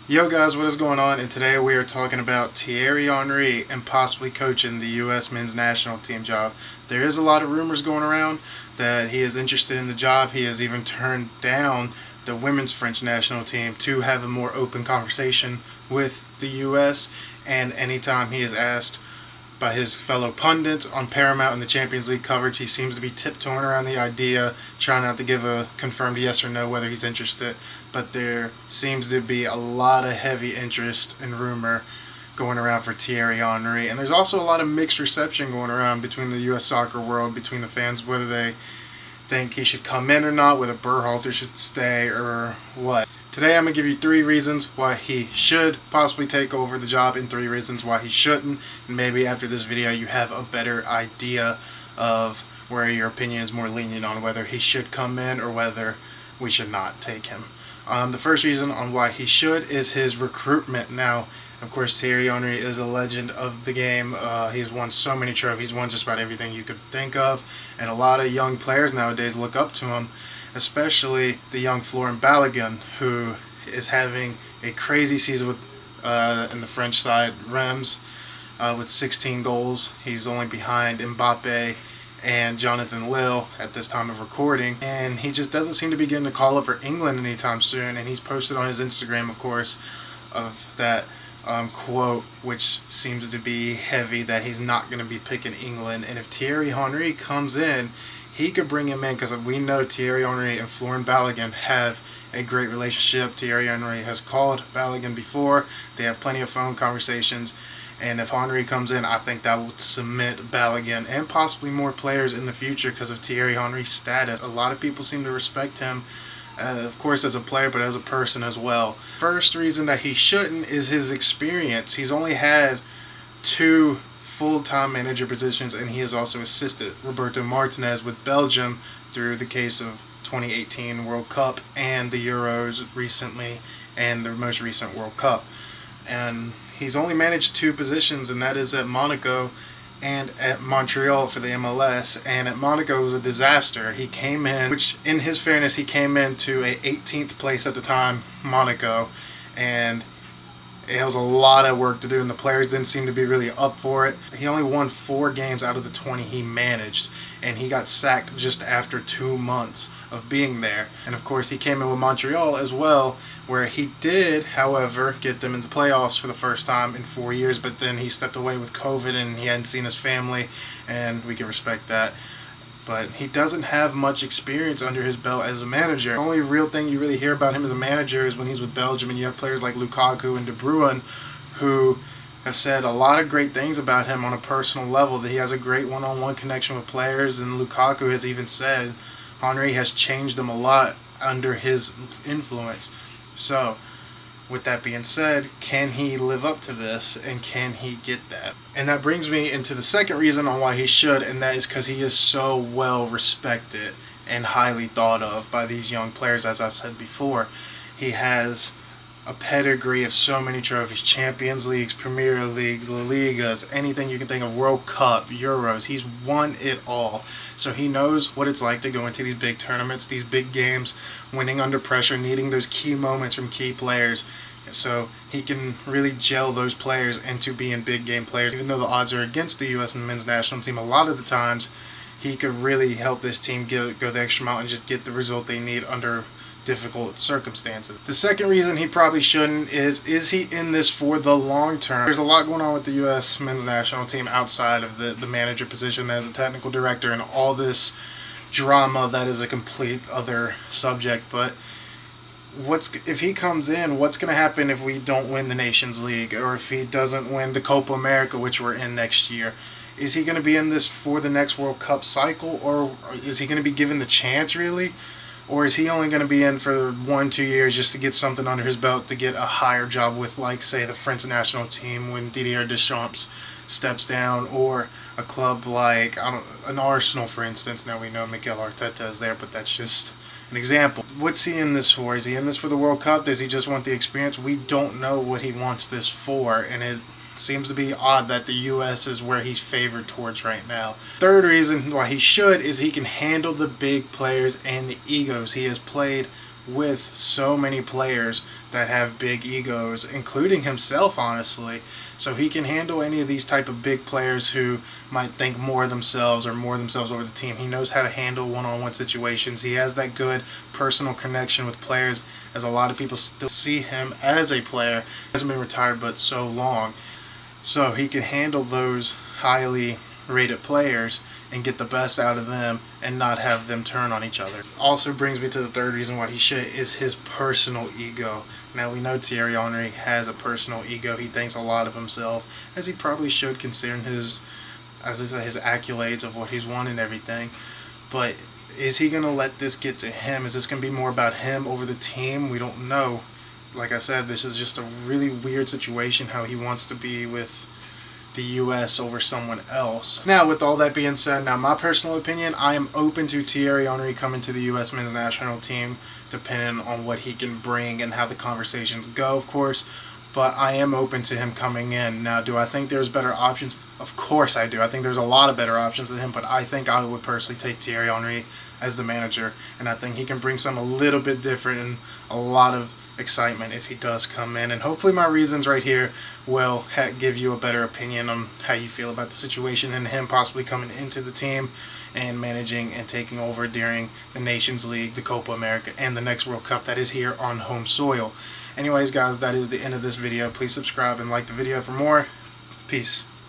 Yo guys, what is going on? And today we are talking about Thierry Henry and possibly coaching the U.S. men's national team job. There is a lot of rumors going around that he is interested in the job. He has even turned down the women's French national team to have a more open conversation with the U.S. And anytime he is asked by his fellow pundits on Paramount in the Champions League coverage, he seems to be tiptoeing around the idea, trying not to give a confirmed yes or no whether he's interested. But there seems to be a lot of heavy interest and rumor going around for Thierry Henry. And there's also a lot of mixed reception going around between the U.S. soccer world, between the fans, whether they think he should come in or not, whether Berhalter should stay or what. Today I'm going to give you 3 reasons why he should possibly take over the job and 3 reasons why he shouldn't. And maybe after this video you have a better idea of where your opinion is more lenient on whether he should come in or whether we should not take him. The first reason on why he should is his recruitment. Now, of course, Thierry Henry is a legend of the game. He's won so many trophies, won just about everything you could think of, and a lot of young players nowadays look up to him, especially the young Florent Balogun, who is having a crazy season with in the French side, Reims, with 16 goals. He's only behind Mbappe and Jonathan Lille at this time of recording, and he just doesn't seem to be getting a call up for England anytime soon. And he's posted on his Instagram, of course, of that quote, which seems to be heavy, that he's not going to be picking England. And if Thierry Henry comes in, he could bring him in, because we know Thierry Henry and Florent Balogun have a great relationship. Thierry Henry has called Balogun before. They have plenty of phone conversations. And if Henry comes in, I think that would cement Balogun and possibly more players in the future because of Thierry Henry's status. A lot of people seem to respect him, of course, as a player, but as a person as well. First reason that he shouldn't is his experience. He's only had 2 full-time manager positions, and he has also assisted Roberto Martinez with Belgium through the case of 2018 World Cup and the Euros recently and the most recent World Cup. And he's only managed 2 positions, and that is at Monaco and at Montreal for the MLS. And at Monaco it was a disaster. He came in, which in his fairness, he came into a 18th place at the time, Monaco, and it was a lot of work to do, and the players didn't seem to be really up for it. He only won 4 games out of the 20 he managed, and he got sacked just after 2 months of being there. And of course, he came in with Montreal as well, where he did, however, get them in the playoffs for the first time in 4 years, but then he stepped away with COVID and he hadn't seen his family, and we can respect that. But he doesn't have much experience under his belt as a manager. The only real thing you really hear about him as a manager is when he's with Belgium, and you have players like Lukaku and De Bruyne who have said a lot of great things about him on a personal level, that he has a great one-on-one connection with players. And Lukaku has even said Henry has changed him a lot under his influence. So, with that being said, can he live up to this, and can he get that? And that brings me into the second reason on why he should, and that is because he is so well respected and highly thought of by these young players. As I said before, he has a pedigree of so many trophies: Champions Leagues, Premier Leagues, La Ligas, anything you can think of, World Cup, Euros. He's won it all. So he knows what it's like to go into these big tournaments, these big games, winning under pressure, needing those key moments from key players. So he can really gel those players into being big game players. Even though the odds are against the U.S. and men's national team, a lot of the times he could really help this team go the extra mile and just get the result they need under difficult circumstances. The second reason he probably shouldn't is he in this for the long term? There's a lot going on with the U.S. men's national team outside of the manager position as a technical director and all this drama that is a complete other subject. But if he comes in, what's going to happen if we don't win the Nations League, or if he doesn't win the Copa America, which we're in next year? Is he going to be in this for the next World Cup cycle, or is he going to be given the chance really? Or is he only going to be in for 1-2 years just to get something under his belt, to get a higher job with, like, say, the French national team when Didier Deschamps steps down, or a club like an Arsenal, for instance? Now we know Mikel Arteta is there, but that's just an example. What's he in this for? Is he in this for the World Cup? Does he just want the experience? We don't know what he wants this for, and it seems to be odd that the U.S. is where he's favored towards right now. Third reason why he should is he can handle the big players and the egos. He has played with so many players that have big egos, including himself, honestly. So he can handle any of these type of big players who might think more of themselves or more of themselves over the team. He knows how to handle one-on-one situations. He has that good personal connection with players, as a lot of people still see him as a player. He hasn't been retired but so long. So he can handle those highly rated players and get the best out of them and not have them turn on each other. Also brings me to the third reason why he should, is his personal ego. Now we know Thierry Henry has a personal ego. He thinks a lot of himself, as he probably should, considering his, as I said, his accolades of what he's won and everything. But is he going to let this get to him? Is this going to be more about him over the team? We don't know. Like I said, this is just a really weird situation, how he wants to be with the U.S. over someone else. Now, with all that being said, now my personal opinion, I am open to Thierry Henry coming to the U.S. men's national team, depending on what he can bring and how the conversations go, of course. But I am open to him coming in. Now, do I think there's better options? Of course I do. I think there's a lot of better options than him, but I think I would personally take Thierry Henry as the manager, and I think he can bring something a little bit different and a lot of excitement if he does come in. And hopefully my reasons right here will give you a better opinion on how you feel about the situation and him possibly coming into the team and managing and taking over during the Nations League, the Copa America, and the next World Cup that is here on home soil. Anyways, guys, that is the end of this video. Please subscribe and like the video for more. Peace.